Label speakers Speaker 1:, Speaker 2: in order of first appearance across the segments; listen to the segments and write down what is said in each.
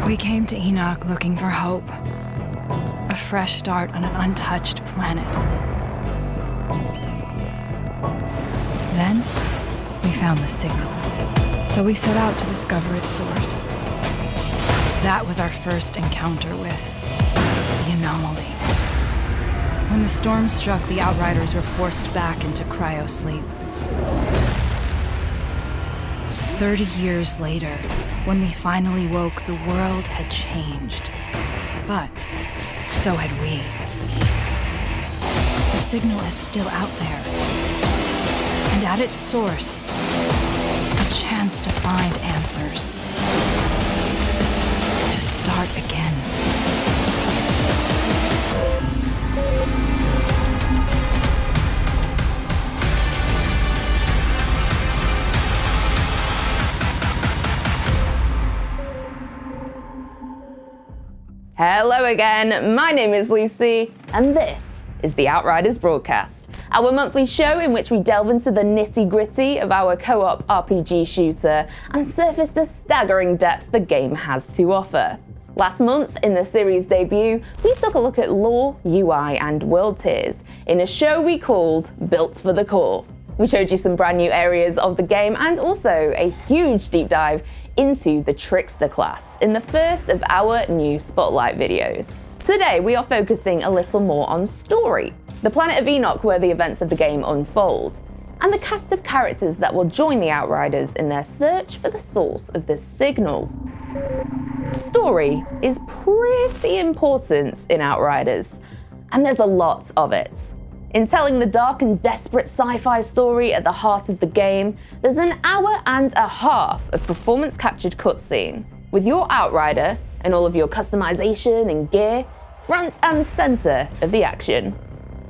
Speaker 1: We came to Enoch looking for hope. A fresh start on an untouched planet. Then, we found the signal. So we set out to discover its source. That was our first encounter with the anomaly. When the storm struck, the Outriders were forced back into cryosleep. 30 years later, when we finally woke, the world had changed. But so had we. The signal is still out there. And at its source, a chance to find answers. To start again.
Speaker 2: Hello again, my name is Lucy, and this is the Outriders Broadcast, our monthly show in which we delve into the nitty-gritty of our co-op RPG shooter and surface the staggering depth the game has to offer. Last month, in the series debut, we took a look at lore, UI, and world tiers in a show we called Built for the Core. We showed you some brand new areas of the game and also a huge deep dive into the Trickster class in the first of our new Spotlight videos. Today we are focusing a little more on story, the planet of Enoch where the events of the game unfold, and the cast of characters that will join the Outriders in their search for the source of this signal. Story is pretty important in Outriders, and there's a lot of it. In telling the dark and desperate sci-fi story at the heart of the game, there's an hour and a half of performance-captured cutscene, with your Outrider and all of your customization and gear front and center of the action.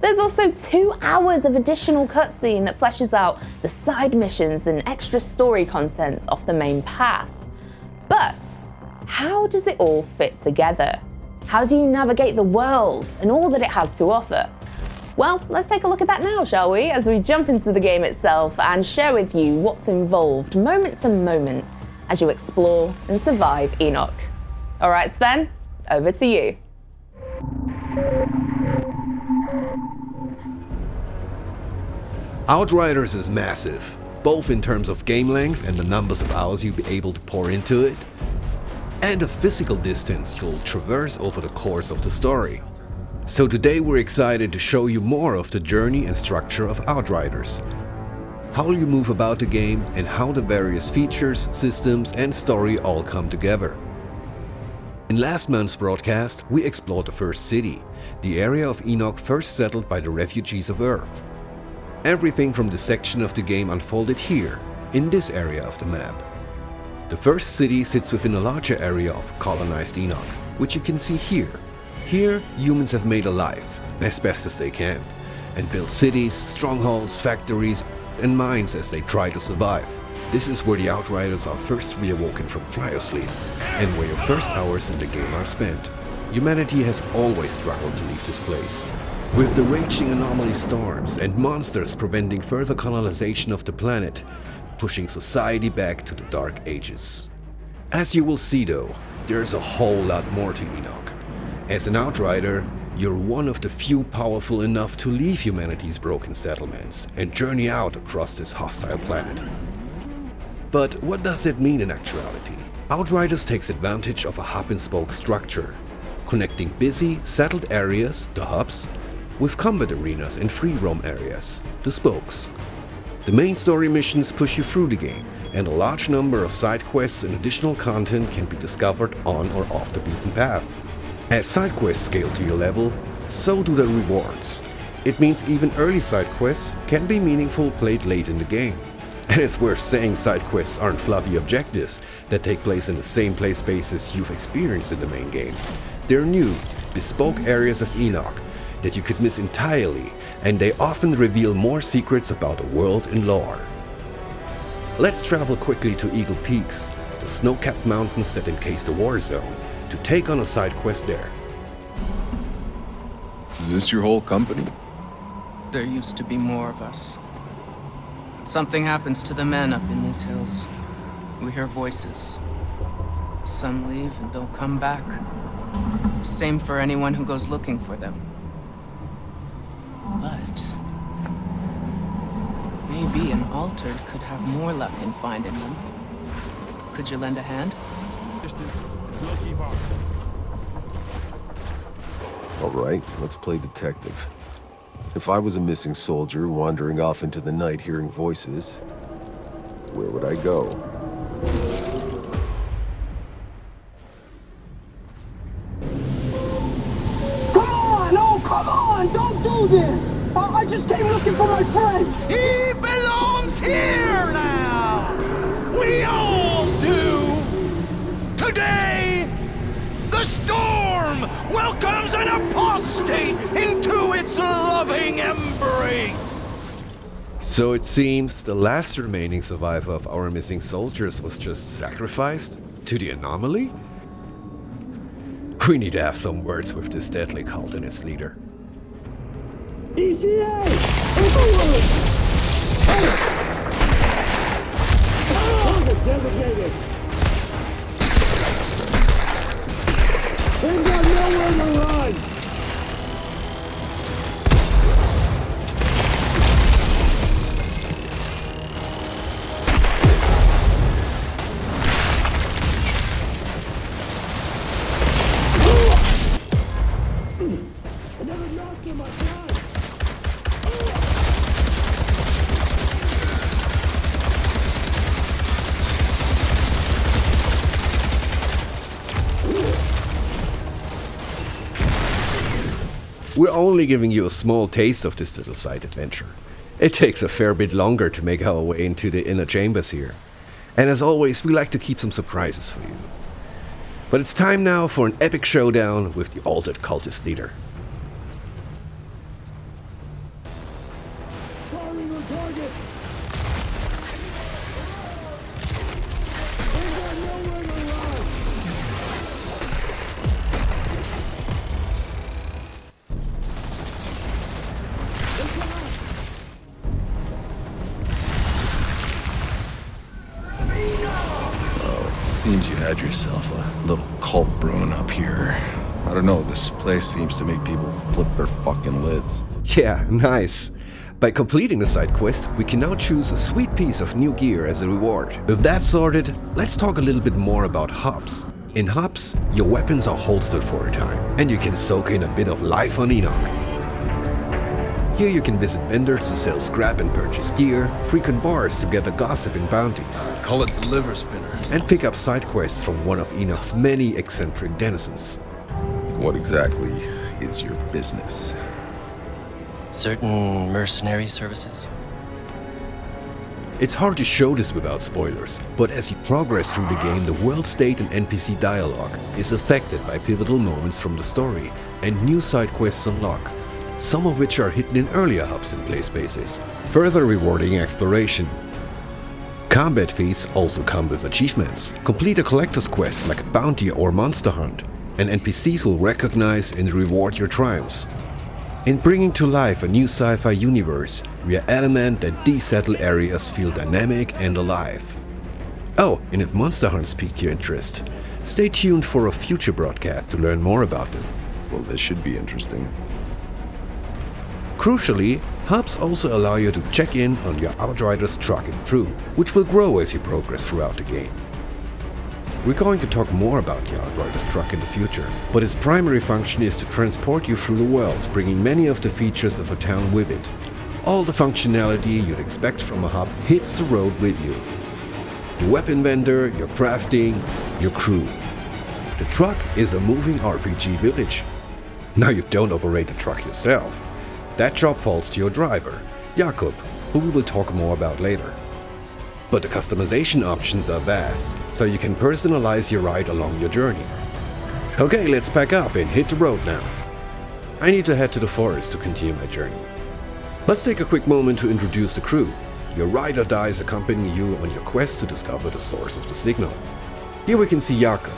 Speaker 2: There's also 2 hours of additional cutscene that fleshes out the side missions and extra story content off the main path. But how does it all fit together? How do you navigate the world and all that it has to offer? Well, let's take a look at that now, shall we, as we jump into the game itself and share with you what's involved moment to moment as you explore and survive Enoch. All right, Sven, over to you.
Speaker 3: Outriders is massive, both in terms of game length and the numbers of hours you'll be able to pour into it, and the physical distance you'll traverse over the course of the story. So today we're excited to show you more of the journey and structure of Outriders, how you move about the game and how the various features, systems and story all come together. In last month's broadcast, we explored the first city, the area of Enoch first settled by the refugees of Earth. Everything from this section of the game unfolded here, in this area of the map. The first city sits within a larger area of colonized Enoch, which you can see here. Here, humans have made a life, as best as they can, and built cities, strongholds, factories, and mines as they try to survive. This is where the Outriders are first reawoken from cryosleep, and where your first hours in the game are spent. Humanity has always struggled to leave this place, with the raging anomaly storms and monsters preventing further colonization of the planet, pushing society back to the Dark Ages. As you will see though, there's a whole lot more to Enoch. As an Outrider, you're one of the few powerful enough to leave humanity's broken settlements and journey out across this hostile planet. But what does that mean in actuality? Outriders takes advantage of a hub-and-spoke structure, connecting busy, settled areas, the hubs, with combat arenas and free roam areas, the spokes. The main story missions push you through the game, and a large number of side quests and additional content can be discovered on or off the beaten path. As side quests scale to your level, so do the rewards. It means even early side quests can be meaningful played late in the game. And it's worth saying side quests aren't fluffy objectives that take place in the same play spaces you've experienced in the main game. They're new, bespoke areas of Enoch that you could miss entirely, and they often reveal more secrets about the world and lore. Let's travel quickly to Eagle Peaks, the snow-capped mountains that encase the war zone, to take on a side quest there.
Speaker 4: Is this your whole company?
Speaker 5: There used to be more of us. Something happens to the men up in these hills. We hear voices. Some leave and don't come back. Same for anyone who goes looking for them. But maybe an altered could have more luck in finding them. Could you lend a hand?
Speaker 4: All right, let's play detective. If I was a missing soldier wandering off into the night hearing voices, where would I go?
Speaker 6: Come on! Don't do this! I just came looking for my friend!
Speaker 7: He belongs here now! We all do! Today, the storm welcomes an apostate into its loving embrace!
Speaker 3: So it seems the last remaining survivor of our missing soldiers was just sacrificed to the anomaly? We need to have some words with this deadly cult and its leader.
Speaker 6: ECA! Overload! Target designated! They've got nowhere to run! Another notch in my gun!
Speaker 3: We're only giving you a small taste of this little side adventure. It takes a fair bit longer to make our way into the inner chambers here. And as always, we like to keep some surprises for you. But it's time now for an epic showdown with the altered cultist leader.
Speaker 6: Firing on target! They've got nowhere to run!
Speaker 4: Seems you had yourself a little cult brewing up here. I don't know, this place seems to make people flip their fucking lids.
Speaker 3: Yeah, nice. By completing the side quest, we can now choose a sweet piece of new gear as a reward. With that sorted, let's talk a little bit more about hubs. In hubs, your weapons are holstered for a time, and you can soak in a bit of life on Enoch. Here you can visit vendors to sell scrap and purchase gear, frequent bars to gather gossip and bounties,
Speaker 7: Call it the liver spinner.
Speaker 3: and pick up side quests from one of Enoch's many eccentric denizens.
Speaker 4: What exactly is your business?
Speaker 8: Certain mercenary services?
Speaker 3: It's hard to show this without spoilers, but as you progress through the game, the world state and NPC dialogue is affected by pivotal moments from the story, and new side quests unlock, some of which are hidden in earlier hubs and play spaces, further rewarding exploration. Combat feats also come with achievements. Complete a collector's quest like Bounty or Monster Hunt, and NPCs will recognize and reward your triumphs. In bringing to life a new sci-fi universe, we are adamant that these settled areas feel dynamic and alive. Oh, and if Monster Hunts piqued your interest, stay tuned for a future broadcast to learn more about them.
Speaker 4: Well, this should be interesting.
Speaker 3: Crucially, hubs also allow you to check in on your Outriders truck and crew, which will grow as you progress throughout the game. We're going to talk more about the Outriders truck in the future, but its primary function is to transport you through the world, bringing many of the features of a town with it. All the functionality you'd expect from a hub hits the road with you. Your weapon vendor, your crafting, your crew. The truck is a moving RPG village. Now you don't operate the truck yourself. That job falls to your driver, Jakob, who we will talk more about later. But the customization options are vast, so you can personalize your ride along your journey. Okay, let's pack up and hit the road now. I need to head to the forest to continue my journey. Let's take a quick moment to introduce the crew. Your ride or dies accompanying you on your quest to discover the source of the signal. Here we can see Jakob,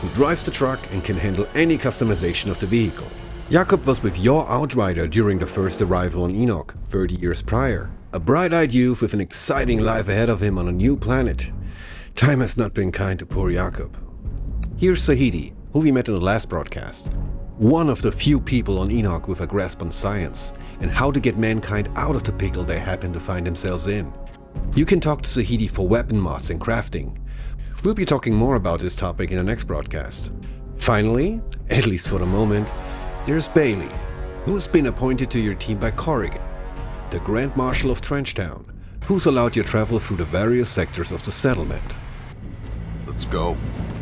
Speaker 3: who drives the truck and can handle any customization of the vehicle. Jakob was with your Outrider during the first arrival on Enoch 30 years prior. A bright-eyed youth with an exciting life ahead of him on a new planet. Time has not been kind to poor Jakob. Here's Sahidi, who we met in the last broadcast. One of the few people on Enoch with a grasp on science and how to get mankind out of the pickle they happen to find themselves in. You can talk to Sahidi for weapon mods and crafting. We'll be talking more about this topic in the next broadcast. Finally, at least for the moment, there's Bailey, who has been appointed to your team by Corrigan, the Grand Marshal of Trenchtown, who's allowed you travel through the various sectors of the settlement.
Speaker 4: Let's go.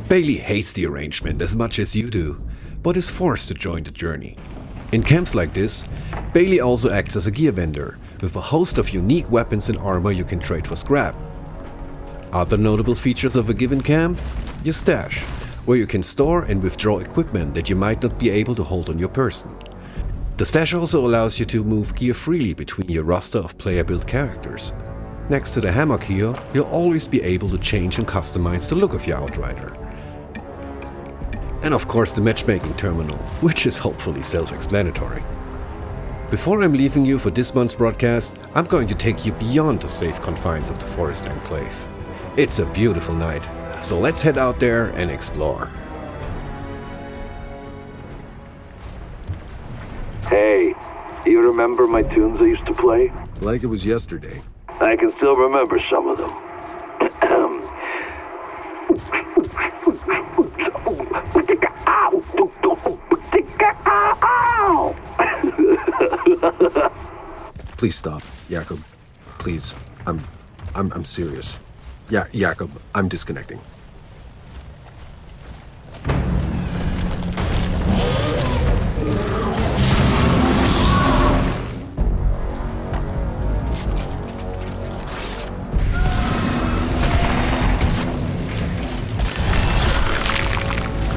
Speaker 3: Bailey hates the arrangement as much as you do, but is forced to join the journey. In camps like this, Bailey also acts as a gear vendor, with a host of unique weapons and armor you can trade for scrap. Other notable features of a given camp? Your stash, where you can store and withdraw equipment that you might not be able to hold on your person. The stash also allows you to move gear freely between your roster of player-built characters. Next to the hammock here, you'll always be able to change and customize the look of your Outrider. And of course the matchmaking terminal, which is hopefully self-explanatory. Before I'm leaving you for this month's broadcast, I'm going to take you beyond the safe confines of the Forest Enclave. It's a beautiful night, so let's head out there and explore.
Speaker 8: Hey, you remember my tunes I used to play?
Speaker 4: Like it was yesterday.
Speaker 8: I can still remember some of them.
Speaker 4: Please stop, Jakob. Please. I'm serious. Yeah, Jakob, I'm disconnecting.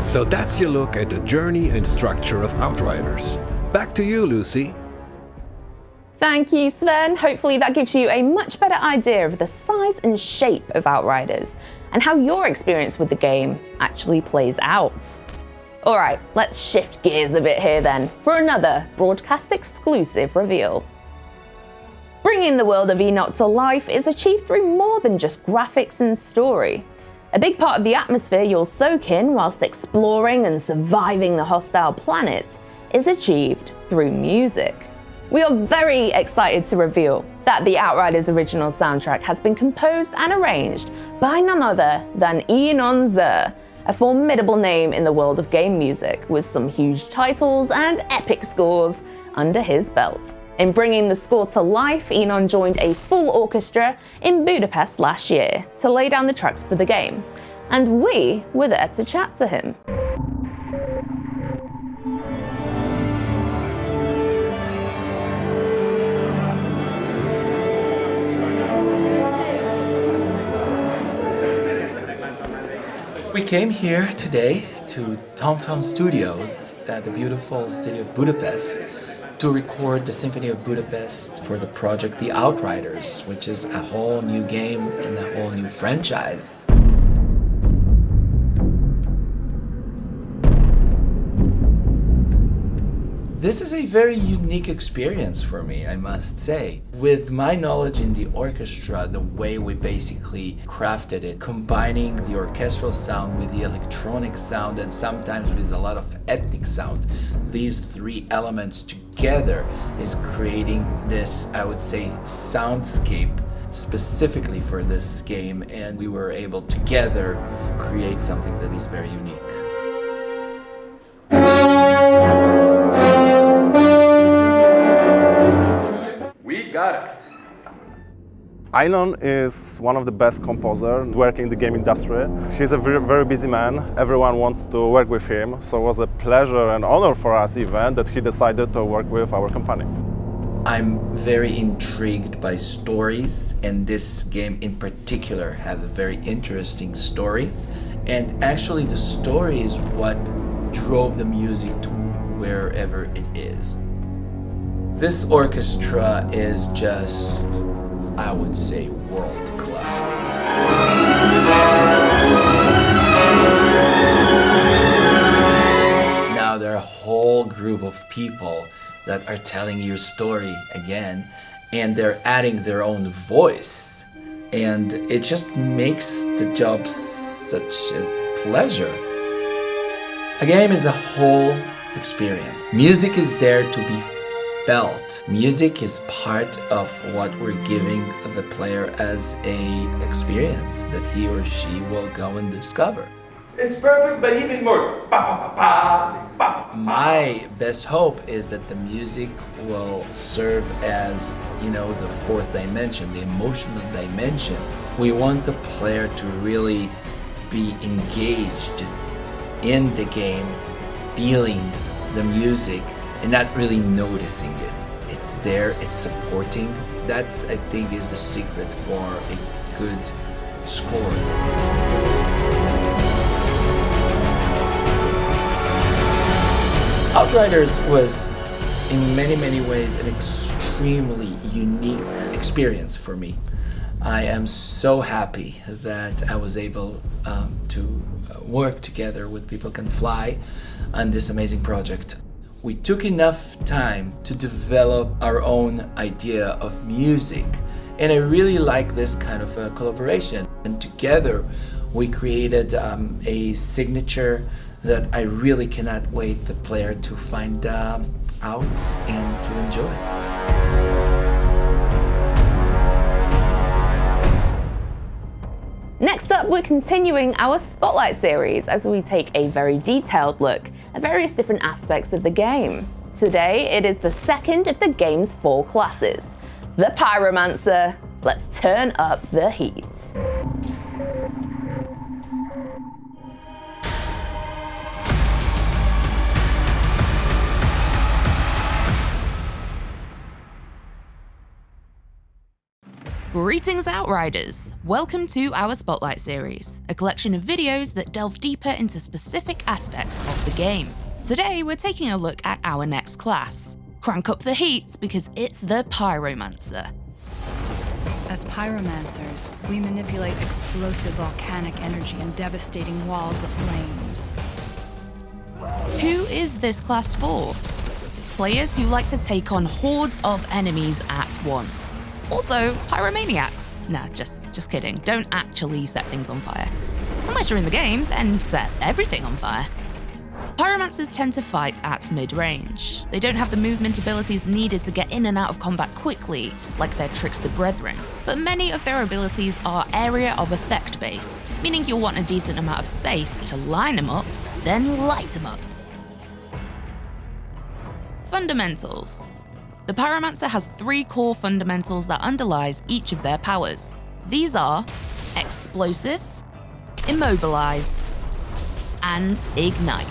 Speaker 3: So that's your look at the journey and structure of Outriders. Back to you, Lucy.
Speaker 2: Thank you, Sven. Hopefully that gives you a much better idea of the size and shape of Outriders and how your experience with the game actually plays out. Alright, let's shift gears a bit here then for another broadcast exclusive reveal. Bringing the world of Enoch to life is achieved through more than just graphics and story. A big part of the atmosphere you'll soak in whilst exploring and surviving the hostile planet is achieved through music. We are very excited to reveal that the Outriders original soundtrack has been composed and arranged by none other than Enon Zur, a formidable name in the world of game music with some huge titles and epic scores under his belt. In bringing the score to life, Enon joined a full orchestra in Budapest last year to lay down the tracks for the game, and we were there to chat to him.
Speaker 9: We came here today to TomTom Studios at the beautiful city of Budapest to record the Symphony of Budapest for the project The Outriders, which is a whole new game and a whole new franchise. This is a very unique experience for me, I must say. With my knowledge in the orchestra, the way we basically crafted it, combining the orchestral sound with the electronic sound and sometimes with a lot of ethnic sound, these three elements together is creating this, I would say, soundscape specifically for this game, and we were able together create something that is very unique.
Speaker 10: Got it. Enon is one of the best composers working in the game industry. He's a very, very busy man. Everyone wants to work with him, so it was a pleasure and honor for us even that he decided to work with our company.
Speaker 9: I'm very intrigued by stories, and this game in particular has a very interesting story. And actually the story is what drove the music to wherever it is. This orchestra is just, I would say, world class. Now there are a whole group of people that are telling your story again, and they're adding their own voice, and it just makes the job such a pleasure. A game is a whole experience. Music is there to be felt. Music is part of what we're giving the player as a experience that he or she will go and discover.
Speaker 11: It's perfect, but even more.
Speaker 9: My best hope is that the music will serve as, the fourth dimension, the emotional dimension. We want the player to really be engaged in the game, feeling the music and not really noticing it. It's there, it's supporting. That's, I think, is the secret for a good score. Outriders was, in many, many ways, an extremely unique experience for me. I am so happy that I was able to work together with people Can Fly on this amazing project. We took enough time to develop our own idea of music, and I really like this kind of collaboration. And together we created a signature that I really cannot wait the player to find out and to enjoy.
Speaker 2: Next up, we're continuing our Spotlight series as we take a very detailed look at various different aspects of the game. Today, it is the second of the game's 4 classes, the Pyromancer. Let's turn up the heat.
Speaker 12: Greetings, Outriders! Welcome to our Spotlight series, a collection of videos that delve deeper into specific aspects of the game. Today, we're taking a look at our next class. Crank up the heat because it's the Pyromancer.
Speaker 1: As pyromancers, we manipulate explosive volcanic energy and devastating walls of flames.
Speaker 12: Who is this class for? Players who like to take on hordes of enemies at once. Also, pyromaniacs. Nah, just kidding. Don't actually set things on fire. Unless you're in the game, then set everything on fire. Pyromancers tend to fight at mid-range. They don't have the movement abilities needed to get in and out of combat quickly, like their trickster brethren, but many of their abilities are area of effect based, meaning you'll want a decent amount of space to line them up, then light them up. Fundamentals. The Pyromancer has 3 core fundamentals that underlies each of their powers. These are Explosive, Immobilize, and Ignite.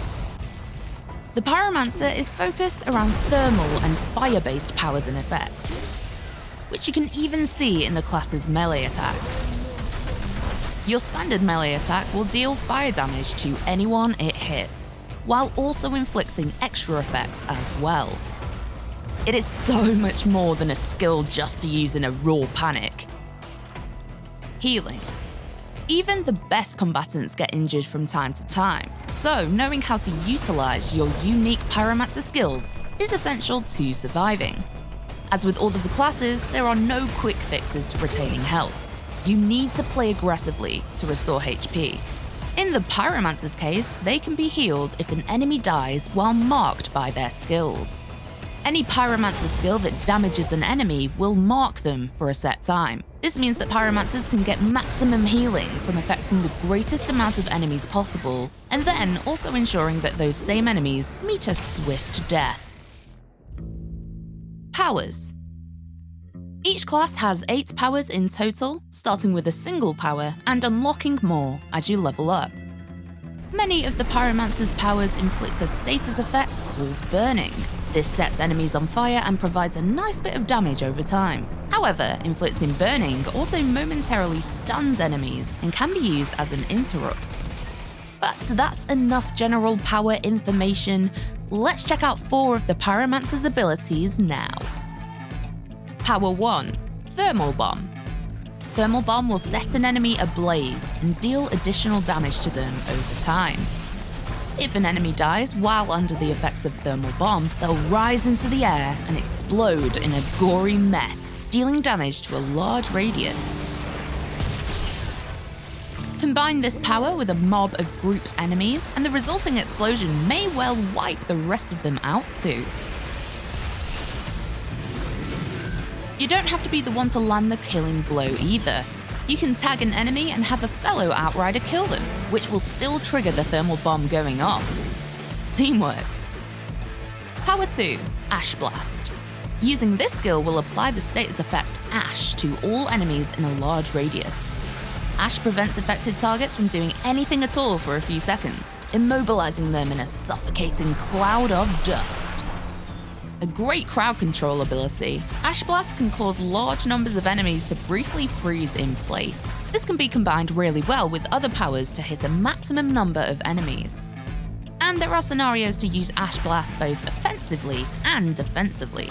Speaker 12: The Pyromancer is focused around thermal and fire-based powers and effects, which you can even see in the class's melee attacks. Your standard melee attack will deal fire damage to anyone it hits, while also inflicting extra effects as well. It is so much more than a skill just to use in a raw panic. Healing. Even the best combatants get injured from time to time, so knowing how to utilize your unique Pyromancer skills is essential to surviving. As with all of the classes, there are no quick fixes to retaining health. You need to play aggressively to restore HP. In the Pyromancer's case, they can be healed if an enemy dies while marked by their skills. Any Pyromancer skill that damages an enemy will mark them for a set time. This means that Pyromancers can get maximum healing from affecting the greatest amount of enemies possible, and then also ensuring that those same enemies meet a swift death. Powers. Each class has 8 powers in total, starting with a single power and unlocking more as you level up. Many of the Pyromancer's powers inflict a status effect called Burning. This sets enemies on fire and provides a nice bit of damage over time. However, inflicting Burning also momentarily stuns enemies and can be used as an interrupt. But that's enough general power information. Let's check out 4 of the Pyromancer's abilities now. Power 1. Thermal Bomb. Thermal Bomb will set an enemy ablaze and deal additional damage to them over time. If an enemy dies while under the effects of Thermal Bomb, they'll rise into the air and explode in a gory mess, dealing damage to a large radius. Combine this power with a mob of grouped enemies, and the resulting explosion may well wipe the rest of them out too. You don't have to be the one to land the killing blow either. You can tag an enemy and have a fellow Outrider kill them, which will still trigger the thermal bomb going off. Teamwork. Power 2, Ash Blast. Using this skill will apply the status effect Ash to all enemies in a large radius. Ash prevents affected targets from doing anything at all for a few seconds, immobilizing them in a suffocating cloud of dust. A great crowd control ability, Ash Blast can cause large numbers of enemies to briefly freeze in place. This can be combined really well with other powers to hit a maximum number of enemies. And there are scenarios to use Ash Blast both offensively and defensively.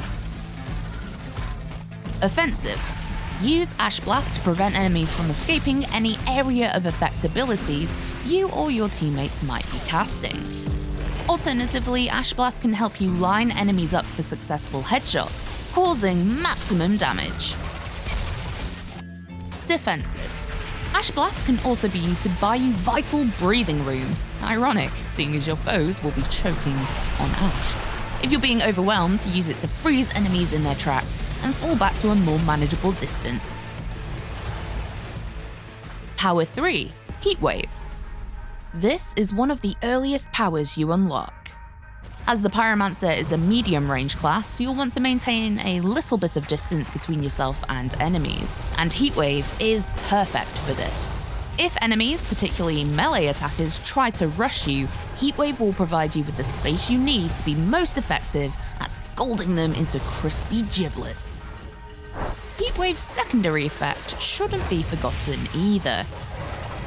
Speaker 12: Offensive. Use Ash Blast to prevent enemies from escaping any area of effect abilities you or your teammates might be casting. Alternatively, Ash Blast can help you line enemies up for successful headshots, causing maximum damage. Defensive. Ash Blast can also be used to buy you vital breathing room. Ironic, seeing as your foes will be choking on ash. If you're being overwhelmed, use it to freeze enemies in their tracks and fall back to a more manageable distance. Power 3, Heatwave. This is one of the earliest powers you unlock. As the Pyromancer is a medium-range class, you'll want to maintain a little bit of distance between yourself and enemies, and Heatwave is perfect for this. If enemies, particularly melee attackers, try to rush you, Heatwave will provide you with the space you need to be most effective at scalding them into crispy giblets. Heatwave's secondary effect shouldn't be forgotten either.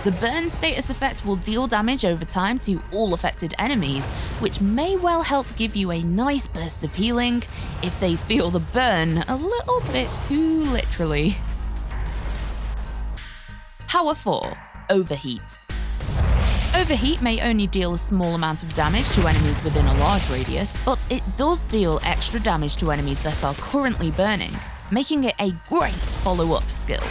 Speaker 12: The burn status effect will deal damage over time to all affected enemies, which may well help give you a nice burst of healing if they feel the burn a little bit too literally. Power 4, Overheat. Overheat may only deal a small amount of damage to enemies within a large radius, but it does deal extra damage to enemies that are currently burning, making it a great follow-up skill.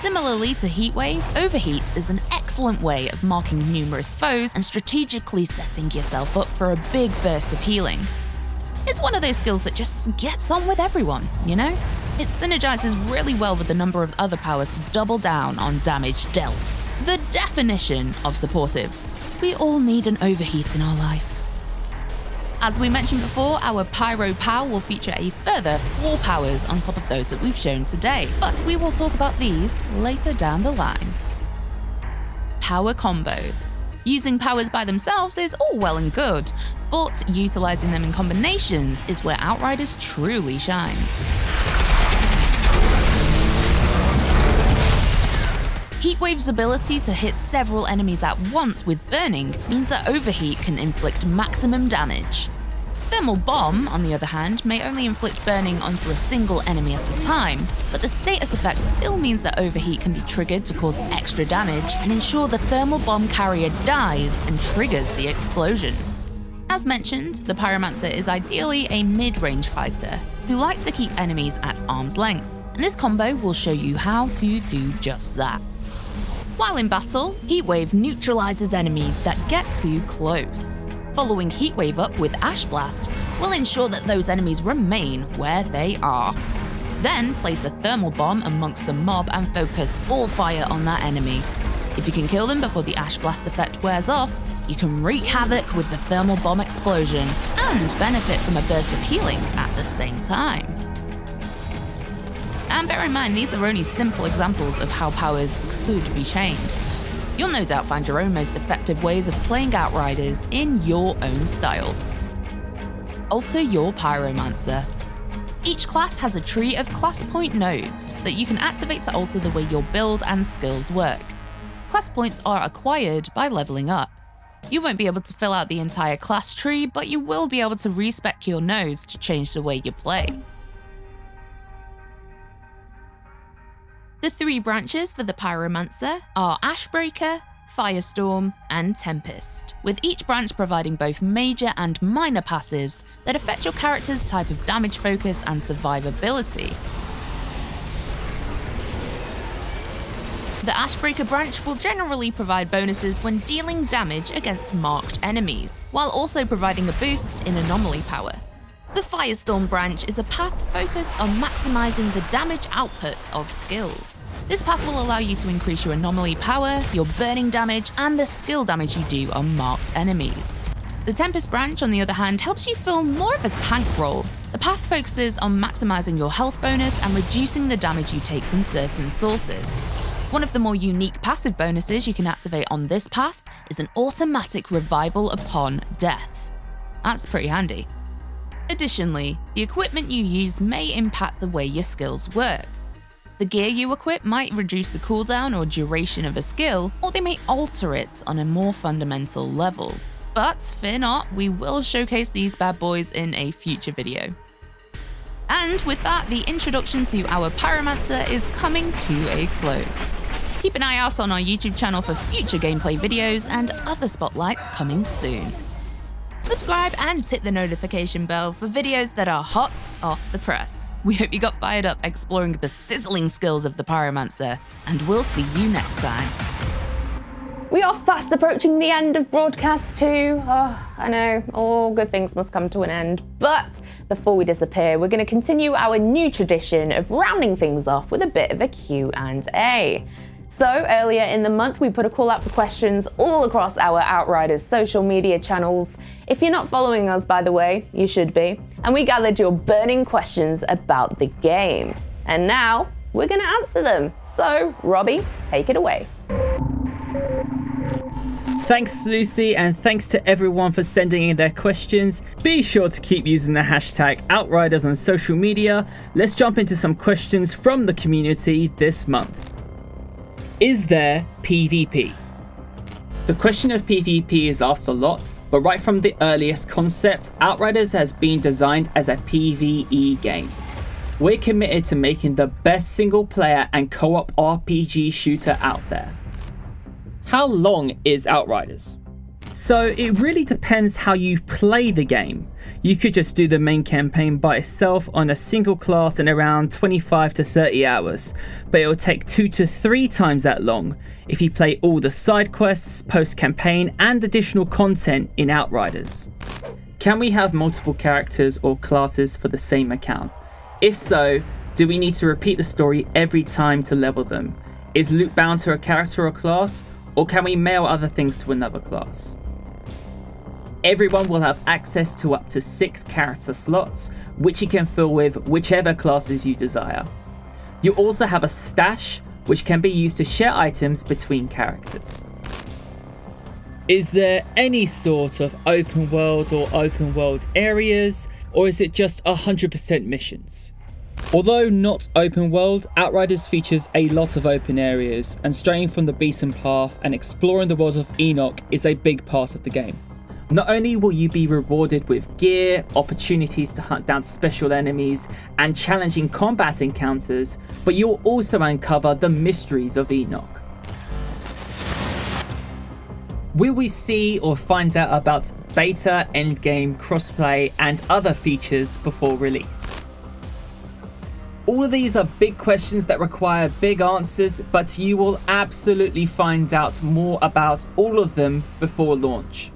Speaker 12: Similarly to Heatwave, Overheat is an excellent way of marking numerous foes and strategically setting yourself up for a big burst of healing. It's one of those skills that just gets on with everyone, you know? It synergizes really well with the number of other powers to double down on damage dealt. The definition of supportive. We all need an overheat in our life. As we mentioned before, our Pyro Pow will feature a further 4 powers on top of those that we've shown today, but we will talk about these later down the line. Power combos. Using powers by themselves is all well and good, but utilizing them in combinations is where Outriders truly shines. Heatwave's ability to hit several enemies at once with burning means that Overheat can inflict maximum damage. Thermal Bomb, on the other hand, may only inflict burning onto a single enemy at a time, but the status effect still means that Overheat can be triggered to cause extra damage and ensure the Thermal Bomb carrier dies and triggers the explosion. As mentioned, the Pyromancer is ideally a mid-range fighter who likes to keep enemies at arm's length, and this combo will show you how to do just that. While in battle, Heatwave neutralizes enemies that get too close. Following Heatwave up with Ash Blast will ensure that those enemies remain where they are. Then place a thermal bomb amongst the mob and focus all fire on that enemy. If you can kill them before the Ash Blast effect wears off, you can wreak havoc with the thermal bomb explosion and benefit from a burst of healing at the same time. And bear in mind, these are only simple examples of how powers could be chained. You'll no doubt find your own most effective ways of playing Outriders in your own style. Alter your Pyromancer. Each class has a tree of class point nodes that you can activate to alter the way your build and skills work. Class points are acquired by leveling up. You won't be able to fill out the entire class tree, but you will be able to respec your nodes to change the way you play. The 3 branches for the Pyromancer are Ashbreaker, Firestorm, and Tempest, with each branch providing both major and minor passives that affect your character's type of damage focus and survivability. The Ashbreaker branch will generally provide bonuses when dealing damage against marked enemies, while also providing a boost in anomaly power. The Firestorm branch is a path focused on maximizing the damage output of skills. This path will allow you to increase your anomaly power, your burning damage, and the skill damage you do on marked enemies. The Tempest branch, on the other hand, helps you fill more of a tank role. The path focuses on maximizing your health bonus and reducing the damage you take from certain sources. One of the more unique passive bonuses you can activate on this path is an automatic revival upon death. That's pretty handy. Additionally, the equipment you use may impact the way your skills work. The gear you equip might reduce the cooldown or duration of a skill, or they may alter it on a more fundamental level. But fear not, we will showcase these bad boys in a future video. And with that, the introduction to our Pyromancer is coming to a close. Keep an eye out on our YouTube channel for future gameplay videos and other spotlights coming soon. Subscribe and hit the notification bell for videos that are hot off the press. We hope you got fired up exploring the sizzling skills of the Pyromancer, and we'll see you next time.
Speaker 2: We are fast approaching the end of Broadcast 2. Oh, I know, all good things must come to an end. But before we disappear, we're going to continue our new tradition of rounding things off with a bit of a Q&A. So earlier in the month, we put a call out for questions all across our Outriders social media channels. If you're not following us, by the way, you should be. And we gathered your burning questions about the game. And now we're going to answer them. So, Robbie, take it away.
Speaker 13: Thanks, Lucy, and thanks to everyone for sending in their questions. Be sure to keep using the hashtag Outriders on social media. Let's jump into some questions from the community this month. Is there PvP? The question of PvP is asked a lot, but right from the earliest concept, Outriders has been designed as a PvE game. We're committed to making the best single player and co-op RPG shooter out there. How long is Outriders? So it really depends how you play the game. You could just do the main campaign by itself on a single class in around 25 to 30 hours, but it will take 2 to 3 times that long if you play all the side quests, post-campaign and additional content in Outriders. Can we have multiple characters or classes for the same account? If so, do we need to repeat the story every time to level them? Is loot bound to a character or class? Or can we mail other things to another class? Everyone will have access to up to 6 character slots, which you can fill with whichever classes you desire. You also have a stash, which can be used to share items between characters. Is there any sort of open world or open world areas, or is it just 100% missions? Although not open world, Outriders features a lot of open areas, and straying from the beaten path and exploring the world of ENIX is a big part of the game. Not only will you be rewarded with gear, opportunities to hunt down special enemies, and challenging combat encounters, but you'll also uncover the mysteries of ENIX. Will we see or find out about beta, endgame, crossplay, and other features before release? All of these are big questions that require big answers, but you will absolutely find out more about all of them before launch.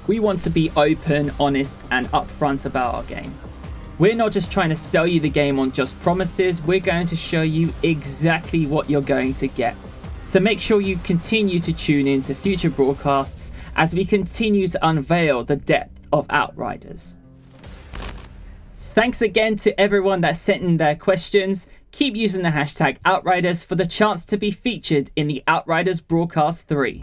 Speaker 13: We want to be open, honest, and upfront about our game. We're not just trying to sell you the game on just promises, we're going to show you exactly what you're going to get. So make sure you continue to tune in to future broadcasts as we continue to unveil the depth of Outriders. Thanks again to everyone that sent in their questions. Keep using the hashtag Outriders for the chance to be featured in the Outriders Broadcast 3.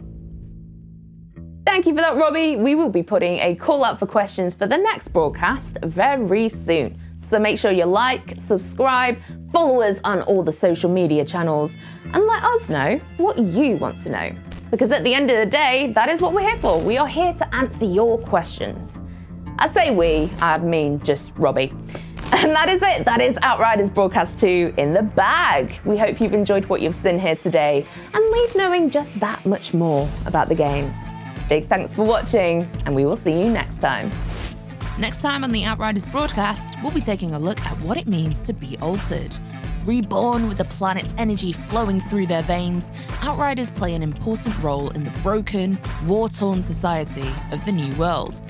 Speaker 2: Thank you for that, Robbie. We will be putting a call up for questions for the next broadcast very soon. So make sure you like, subscribe, follow us on all the social media channels, and let us know what you want to know. Because at the end of the day, that is what we're here for. We are here to answer your questions. I say we, I mean just Robbie. And that is it. That is Outriders Broadcast 2 in the bag. We hope you've enjoyed what you've seen here today and leave knowing just that much more about the game. Big thanks for watching, and we will see you next time.
Speaker 12: Next time on the Outriders Broadcast, we'll be taking a look at what it means to be altered. Reborn with the planet's energy flowing through their veins, Outriders play an important role in the broken, war-torn society of the New World.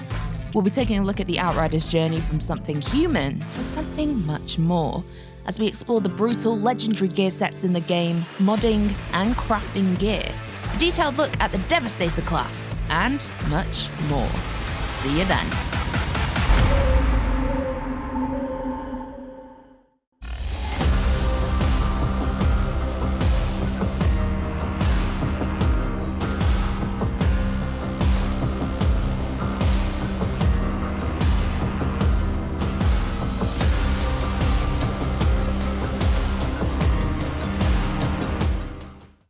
Speaker 12: We'll be taking a look at the Outriders' journey from something human to something much more, as we explore the brutal, legendary gear sets in the game, modding and crafting gear, a detailed look at the Devastator class, and much more. See you then.